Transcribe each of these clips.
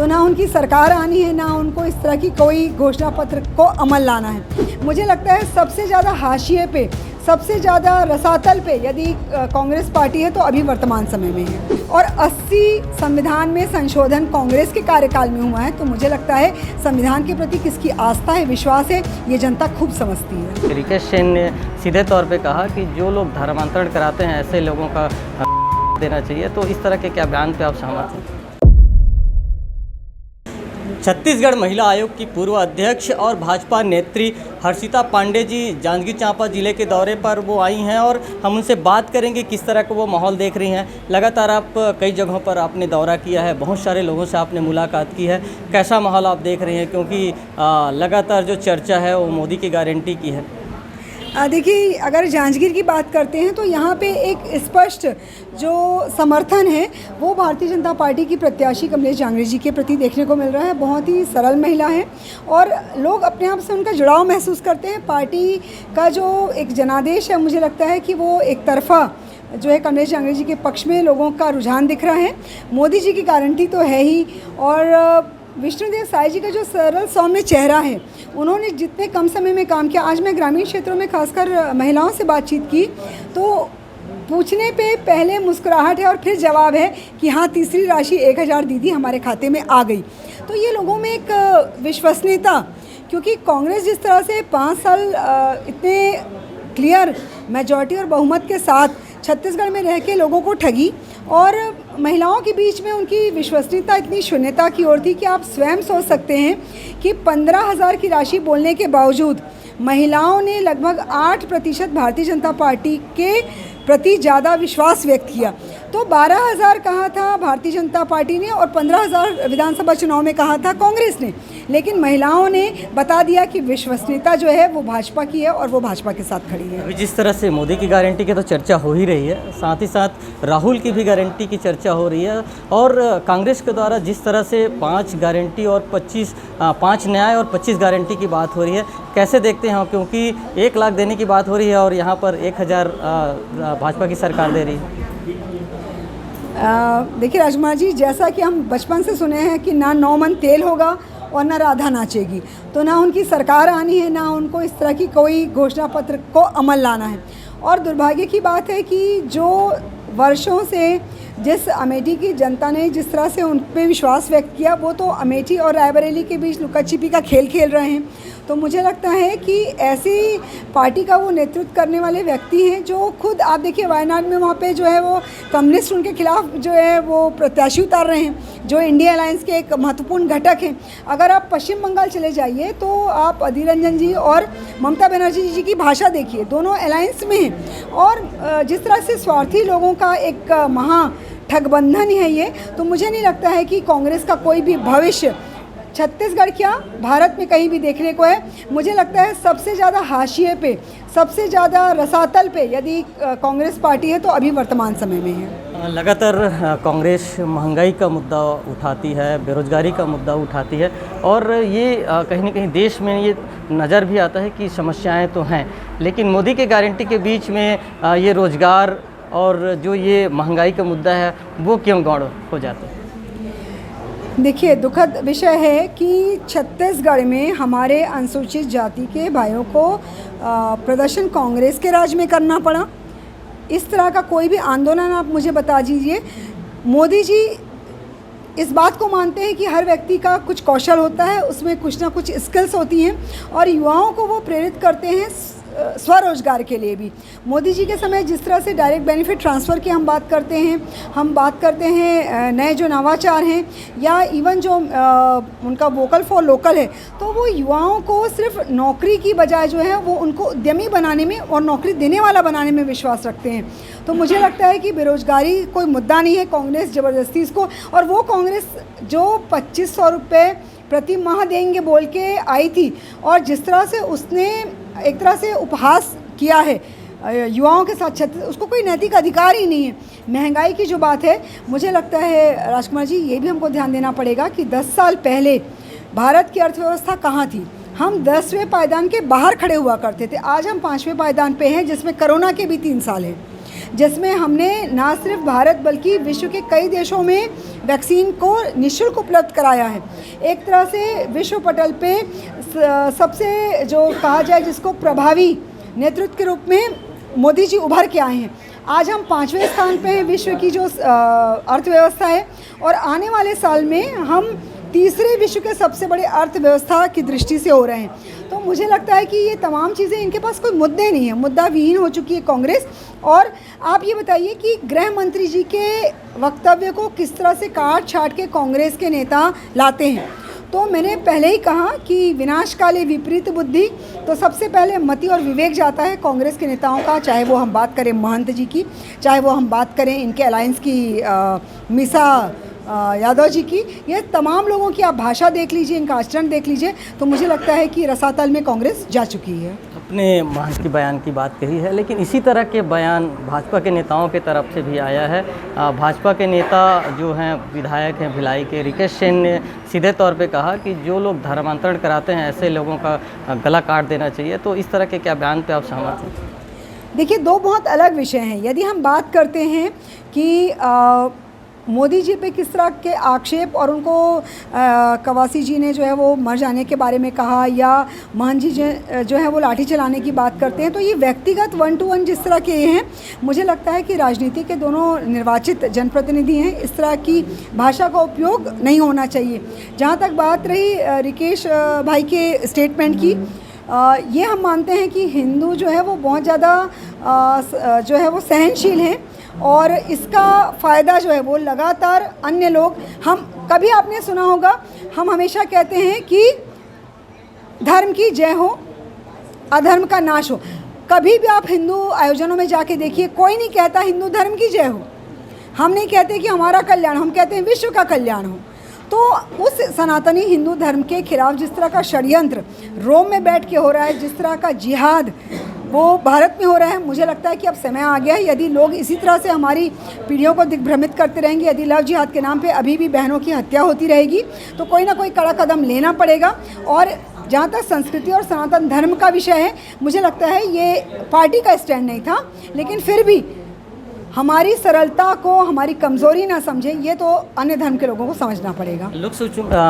तो ना उनकी सरकार आनी है, ना उनको इस तरह की कोई घोषणा पत्र को अमल लाना है। मुझे लगता है सबसे ज़्यादा हाशिए पे, सबसे ज़्यादा रसातल पे यदि कांग्रेस पार्टी है तो अभी वर्तमान समय में है। और 80 संविधान में संशोधन कांग्रेस के कार्यकाल में हुआ है, तो मुझे लगता है संविधान के प्रति किसकी आस्था है, विश्वास है, ये जनता खूब समझती है। रिकेश सेन ने सीधे तौर पे कहा कि जो लोग धर्मांतरण कराते हैं ऐसे लोगों का देना चाहिए, तो इस तरह के क्या बयान पे आप सहमत हैं? छत्तीसगढ़ महिला आयोग की पूर्व अध्यक्ष और भाजपा नेत्री हर्षिता पांडे जी जांजगीर चांपा जिले के दौरे पर वो आई हैं और हम उनसे बात करेंगे किस तरह का वो माहौल देख रही हैं। लगातार आप कई जगहों पर आपने दौरा किया है, बहुत सारे लोगों से आपने मुलाकात की है, कैसा माहौल आप देख रही हैं? क्योंकि लगातार जो चर्चा है वो मोदी की गारंटी की है। देखिए, अगर जांजगीर की बात करते हैं तो यहाँ पे एक स्पष्ट जो समर्थन है वो भारतीय जनता पार्टी की प्रत्याशी कमलेश जांगड़े जी के प्रति देखने को मिल रहा है। बहुत ही सरल महिला है और लोग अपने आप से उनका जुड़ाव महसूस करते हैं। पार्टी का जो एक जनादेश है, मुझे लगता है कि वो एक तरफा जो है कमलेश जांगड़े जी के पक्ष में लोगों का रुझान दिख रहा है। मोदी जी की गारंटी तो है ही, और विष्णुदेव साय जी का जो सरल सौम्य चेहरा है, उन्होंने जितने कम समय में काम किया। आज मैं ग्रामीण क्षेत्रों में खासकर महिलाओं से बातचीत की तो पूछने पे पहले मुस्कुराहट है और फिर जवाब है कि हाँ, तीसरी राशि 1000 दीदी हमारे खाते में आ गई। तो ये लोगों में एक विश्वसनीयता, क्योंकि कांग्रेस जिस तरह से 5 साल इतने क्लियर मेजॉरिटी और बहुमत के साथ छत्तीसगढ़ में रह के लोगों को ठगी, और महिलाओं के बीच में उनकी विश्वसनीयता इतनी शून्यता की ओर थी कि आप स्वयं सोच सकते हैं कि 15,000 की राशि बोलने के बावजूद महिलाओं ने लगभग 8% भारतीय जनता पार्टी के प्रति ज़्यादा विश्वास व्यक्त किया। तो 12,000 कहा था भारतीय जनता पार्टी ने और 15,000 विधानसभा चुनाव में कहा था कांग्रेस ने, लेकिन महिलाओं ने बता दिया कि विश्वसनीयता जो है वो भाजपा की है और वो भाजपा के साथ खड़ी है। अभी जिस तरह से मोदी की गारंटी की तो चर्चा हो ही रही है, साथ ही साथ राहुल की भी गारंटी की चर्चा हो रही है, और कांग्रेस के द्वारा जिस तरह से 5 गारंटी और 5 न्याय और 25 गारंटी की बात हो रही है, कैसे देखते हैं? क्योंकि 1 लाख देने की बात हो रही है और यहाँ पर 1000 भाजपा की सरकार दे रही है। देखिए राजकुमार जी, जैसा कि हम बचपन से सुने हैं कि ना 9 मन तेल होगा और ना राधा नाचेगी, तो ना उनकी सरकार आनी है, ना उनको इस तरह की कोई घोषणा पत्र को अमल लाना है। और दुर्भाग्य की बात है कि जो वर्षों से जिस अमेठी की जनता ने जिस तरह से उन पे विश्वास व्यक्त किया, वो तो अमेठी और रायबरेली के बीच लुका छिपी का खेल खेल रहे हैं। तो मुझे लगता है कि ऐसी पार्टी का वो नेतृत्व करने वाले व्यक्ति हैं जो खुद, आप देखिए वायनाड में वहाँ पे जो है वो कम्युनिस्ट उनके खिलाफ जो है वो प्रत्याशी उतार रहे हैं, जो इंडिया अलायंस के एक महत्वपूर्ण घटक हैं। अगर आप पश्चिम बंगाल चले जाइए तो आप अधीर रंजन जी और ममता बनर्जी जी की भाषा देखिए, दोनों अलायंस में हैं। और जिस तरह से स्वार्थी लोगों का एक महा ठगबंधन है ये, तो मुझे नहीं लगता है कि कांग्रेस का कोई भी भविष्य छत्तीसगढ़ क्या भारत में कहीं भी देखने को है। मुझे लगता है सबसे ज़्यादा हाशिए पे, सबसे ज़्यादा रसातल पे यदि कांग्रेस पार्टी है तो अभी वर्तमान समय में है। लगातार कांग्रेस महंगाई का मुद्दा उठाती है, बेरोजगारी का मुद्दा उठाती है, और ये कहीं ना कहीं देश में ये नज़र भी आता है कि समस्याएं तो हैं, लेकिन मोदी के गारंटी के बीच में ये रोजगार और जो ये महंगाई का मुद्दा है वो क्यों गौड़ हो जाता है? देखिए, दुखद विषय है कि छत्तीसगढ़ में हमारे अनुसूचित जाति के भाइयों को प्रदर्शन कांग्रेस के राज में करना पड़ा। इस तरह का कोई भी आंदोलन आप मुझे बता दीजिए। मोदी जी इस बात को मानते हैं कि हर व्यक्ति का कुछ कौशल होता है, उसमें कुछ ना कुछ स्किल्स होती हैं, और युवाओं को वो प्रेरित करते हैं स्वरोजगार के लिए भी। मोदी जी के समय जिस तरह से डायरेक्ट बेनिफिट ट्रांसफ़र की हम बात करते हैं नए जो नवाचार हैं, या इवन जो उनका वोकल फॉर लोकल है, तो वो युवाओं को सिर्फ नौकरी की बजाय जो है वो उनको उद्यमी बनाने में और नौकरी देने वाला बनाने में विश्वास रखते हैं। तो मुझे लगता है कि बेरोजगारी कोई मुद्दा नहीं है। कांग्रेस ज़बरदस्ती इसको, और वो कांग्रेस जो 2500 रुपये प्रति माह देंगे बोल के आई थी, और जिस तरह से उसने एक तरह से उपहास किया है युवाओं के साथ, उसको कोई नैतिक अधिकार ही नहीं है। महंगाई की जो बात है, मुझे लगता है राजकुमार जी, ये भी हमको ध्यान देना पड़ेगा कि 10 साल पहले भारत की अर्थव्यवस्था कहाँ थी। हम 10वें पायदान के बाहर खड़े हुआ करते थे, आज हम 5वें पायदान पे हैं, जिसमें कोरोना के भी 3 साल हैं। जिसमें हमने ना सिर्फ भारत बल्कि विश्व के कई देशों में वैक्सीन को निःशुल्क उपलब्ध कराया है। एक तरह से विश्व पटल पे सबसे जो कहा जाए जिसको प्रभावी नेतृत्व के रूप में मोदी जी उभर के आए हैं। आज हम 5वें स्थान पे हैं विश्व की जो अर्थव्यवस्था है, और आने वाले साल में हम तीसरे विश्व के सबसे बड़े अर्थव्यवस्था की दृष्टि से हो रहे हैं। तो मुझे लगता है कि ये तमाम चीज़ें, इनके पास कोई मुद्दे नहीं है, मुद्दा विहीन हो चुकी है कांग्रेस। और आप ये बताइए कि गृह मंत्री जी के वक्तव्य को किस तरह से काट छाट के कांग्रेस के नेता लाते हैं। तो मैंने पहले ही कहा कि विनाश काले विपरीत बुद्धि, तो सबसे पहले मति और विवेक जाता है कांग्रेस के नेताओं का, चाहे वो हम बात करें महंत जी की, चाहे वो हम बात करें इनके अलायंस की मीसा यादव जी की। ये तमाम लोगों की आप भाषा देख लीजिए, इनका आचरण देख लीजिए, तो मुझे लगता है कि रसातल में कांग्रेस जा चुकी है। अपने महंत की बयान की बात कही है, लेकिन इसी तरह के बयान भाजपा के नेताओं की तरफ से भी आया है। भाजपा के नेता जो हैं, विधायक हैं भिलाई के रिकेश सेन ने सीधे तौर पे कहा कि जो लोग धर्मांतरण कराते हैं ऐसे लोगों का गला काट देना चाहिए। तो इस तरह के क्या बयान पे आप सहमत हैं? देखिए, दो बहुत अलग विषय हैं। यदि हम बात करते हैं कि मोदी जी पे किस तरह के आक्षेप, और उनको कवासी जी ने जो है वो मर जाने के बारे में कहा, या महंत जी जो है वो लाठी चलाने की बात करते हैं, तो ये व्यक्तिगत 1 to 1 जिस तरह के हैं, मुझे लगता है कि राजनीति के दोनों निर्वाचित जनप्रतिनिधि हैं, इस तरह की भाषा का उपयोग नहीं होना चाहिए। जहाँ तक बात रही रिकेश भाई के स्टेटमेंट की, ये हम मानते हैं कि हिंदू जो है वो बहुत ज़्यादा जो है वो सहनशील हैं, और इसका फ़ायदा जो है वो लगातार अन्य लोग, हम कभी आपने सुना होगा, हम हमेशा कहते हैं कि धर्म की जय हो, अधर्म का नाश हो। कभी भी आप हिंदू आयोजनों में जाके देखिए, कोई नहीं कहता हिंदू धर्म की जय हो। हम नहीं कहते कि हमारा कल्याण, हम कहते हैं विश्व का कल्याण हो। तो उस सनातनी हिंदू धर्म के खिलाफ जिस तरह का षड्यंत्र रोम में बैठ के हो रहा है, जिस तरह का जिहाद वो भारत में हो रहा है, मुझे लगता है कि अब समय आ गया है। यदि लोग इसी तरह से हमारी पीढ़ियों को दिग्भ्रमित करते रहेंगे, यदि लव जिहाद के नाम पे अभी भी बहनों की हत्या होती रहेगी, तो कोई ना कोई कड़ा कदम लेना पड़ेगा। और जहाँ तक संस्कृति और सनातन धर्म का विषय है, मुझे लगता है ये पार्टी का स्टैंड नहीं था, लेकिन फिर भी हमारी सरलता को हमारी कमज़ोरी ना समझें, ये तो अन्य धर्म के लोगों को समझना पड़ेगा।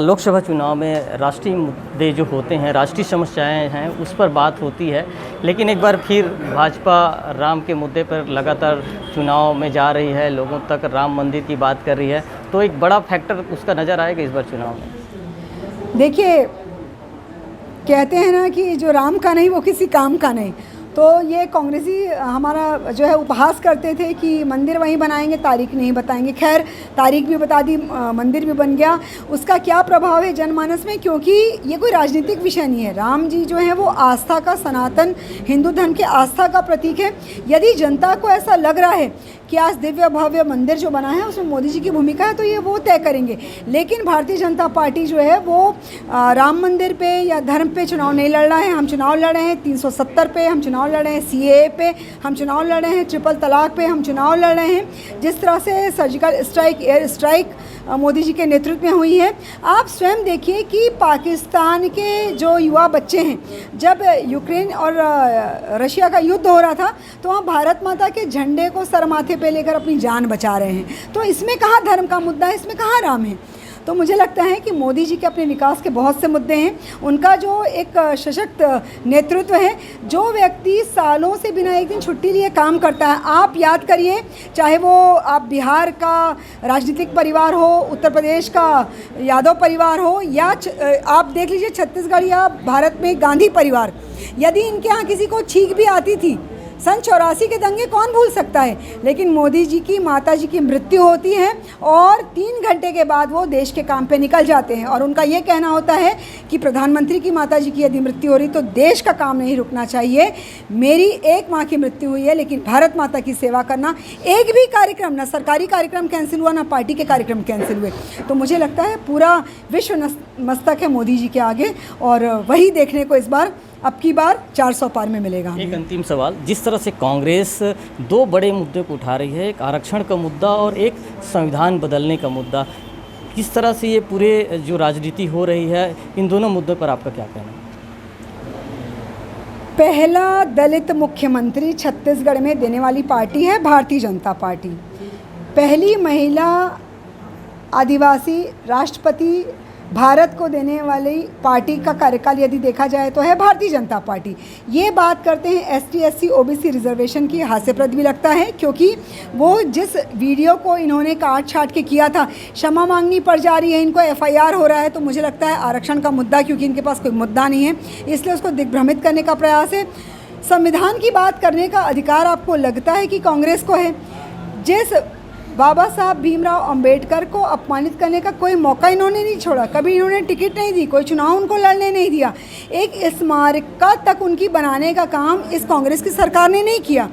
लोकसभा चुनाव में राष्ट्रीय मुद्दे जो होते हैं, राष्ट्रीय समस्याएं हैं, उस पर बात होती है, लेकिन एक बार फिर भाजपा राम के मुद्दे पर लगातार चुनाव में जा रही है, लोगों तक राम मंदिर की बात कर रही है, तो एक बड़ा फैक्टर उसका नज़र आएगा इस बार चुनाव में। देखिए, कहते हैं ना कि जो राम का नहीं वो किसी काम का नहीं, तो ये कांग्रेसी हमारा जो है उपहास करते थे कि मंदिर वहीं बनाएंगे, तारीख नहीं बताएंगे। खैर, तारीख भी बता दी, मंदिर भी बन गया। उसका क्या प्रभाव है जनमानस में, क्योंकि ये कोई राजनीतिक विषय नहीं है। राम जी जो है वो आस्था का, सनातन हिंदू धर्म के आस्था का प्रतीक है। यदि जनता को ऐसा लग रहा है कि आज दिव्य भव्य मंदिर जो बना है उसमें मोदी जी की भूमिका है, तो ये वो तय करेंगे। लेकिन भारतीय जनता पार्टी जो है वो राम मंदिर पे या धर्म पे चुनाव नहीं लड़ रहा है। हम चुनाव लड़ रहे हैं 370 पे, हम चुनाव लड़ रहे हैं CAA पे, हम चुनाव लड़ रहे हैं ट्रिपल तलाक पे, हम चुनाव लड़ रहे हैं जिस तरह से surgical strike, air strike Modi ji के नेतृत्व में हुई है। आप स्वयं देखिए कि पाकिस्तान के जो युवा बच्चे हैं, जब यूक्रेन और रशिया का युद्ध हो रहा था, तो वहाँ भारत माता के झंडे को सर माथे पे लेकर अपनी जान बचा रहे हैं। तो इसमें कहाँ धर्म का मुद्दा है, इसमें कहाँ राम है। तो मुझे लगता है कि मोदी जी के अपने विकास के बहुत से मुद्दे हैं। उनका जो एक सशक्त नेतृत्व है, जो व्यक्ति सालों से बिना एक दिन छुट्टी लिए काम करता है, आप याद करिए, चाहे वो आप बिहार का राजनीतिक परिवार हो, उत्तर प्रदेश का यादव परिवार हो, या आप देख लीजिए छत्तीसगढ़ या भारत में गांधी परिवार, यदि इनके यहाँ किसी को छींक भी आती थी, सन 84 के दंगे कौन भूल सकता है। लेकिन मोदी जी की माता जी की मृत्यु होती है और 3 घंटे के बाद वो देश के काम पे निकल जाते हैं, और उनका ये कहना होता है कि प्रधानमंत्री की माता जी की यदि मृत्यु हो रही तो देश का काम नहीं रुकना चाहिए। मेरी एक माँ की मृत्यु हुई है, लेकिन भारत माता की सेवा करना, एक भी कार्यक्रम, ना सरकारी कार्यक्रम कैंसिल हुआ, ना पार्टी के कार्यक्रम कैंसिल हुए। तो मुझे लगता है पूरा विश्व मस्तक है मोदी जी के आगे, और वही देखने को इस बार, अब की बार 400 पार में मिलेगा। एक अंतिम सवाल, जिस तरह से कांग्रेस 2 बड़े मुद्दे को उठा रही है, एक आरक्षण का मुद्दा और एक संविधान बदलने का मुद्दा, किस तरह से ये पूरे जो राजनीति हो रही है, इन दोनों मुद्दों पर आपका क्या कहना है? पहला दलित मुख्यमंत्री छत्तीसगढ़ में देने वाली पार्टी है भारतीय जनता पार्टी। पहली महिला आदिवासी राष्ट्रपति भारत को देने वाली पार्टी का कार्यकाल यदि देखा जाए तो है भारतीय जनता पार्टी। ये बात करते हैं ST SC OBC रिजर्वेशन की, हास्यप्रद भी लगता है क्योंकि वो जिस वीडियो को इन्होंने काट छाट के किया था, क्षमा मांगनी पड़ जा रही है, इनको FIR हो रहा है, तो मुझे लगता है आरक्षण का मुद्दा, क्योंकि इनके पास कोई मुद्दा नहीं है, इसलिए उसको दिग्भ्रमित करने का प्रयास है। संविधान की बात करने का अधिकार आपको लगता है कि कांग्रेस को है। जिस बाबा साहब भीमराव अंबेडकर को अपमानित करने का कोई मौका इन्होंने नहीं छोड़ा, कभी इन्होंने टिकट नहीं दी, कोई चुनाव उनको लड़ने नहीं दिया, एक स्मारका तक उनकी बनाने का काम इस कांग्रेस की सरकार ने नहीं किया।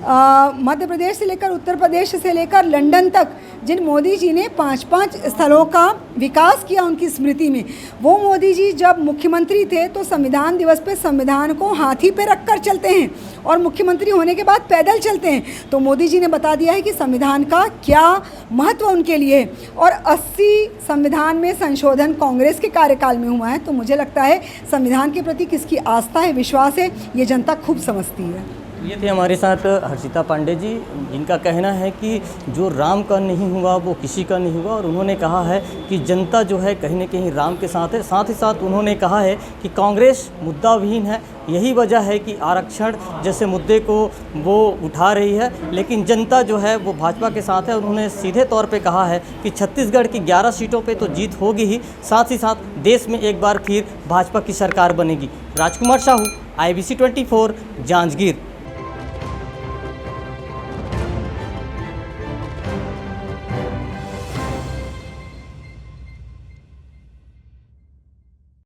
मध्य प्रदेश से लेकर उत्तर प्रदेश से लेकर लंदन तक जिन मोदी जी ने 5-5 स्थलों का विकास किया उनकी स्मृति में, वो मोदी जी जब मुख्यमंत्री थे तो संविधान दिवस पे संविधान को हाथी पे रख कर चलते हैं और मुख्यमंत्री होने के बाद पैदल चलते हैं। तो मोदी जी ने बता दिया है कि संविधान का क्या महत्व उनके लिए है। और 80 संविधान में संशोधन कांग्रेस के कार्यकाल में हुआ है, तो मुझे लगता है संविधान के प्रति किसकी आस्था है, विश्वास है, ये जनता खूब समझती है। ये थे हमारे साथ हर्षिता पांडे जी, जिनका कहना है कि जो राम का नहीं हुआ वो किसी का नहीं हुआ, और उन्होंने कहा है कि जनता जो है कहीं न कहीं राम के साथ है। साथ ही साथ उन्होंने कहा है कि कांग्रेस मुद्दाविहीन है, यही वजह है कि आरक्षण जैसे मुद्दे को वो उठा रही है, लेकिन जनता जो है वो भाजपा के साथ है। उन्होंने सीधे तौर पे कहा है कि छत्तीसगढ़ की 11 सीटों पे तो जीत होगी ही, साथ ही साथ देश में एक बार फिर भाजपा की सरकार बनेगी। राजकुमार साहू, IBC 24, जांजगीर।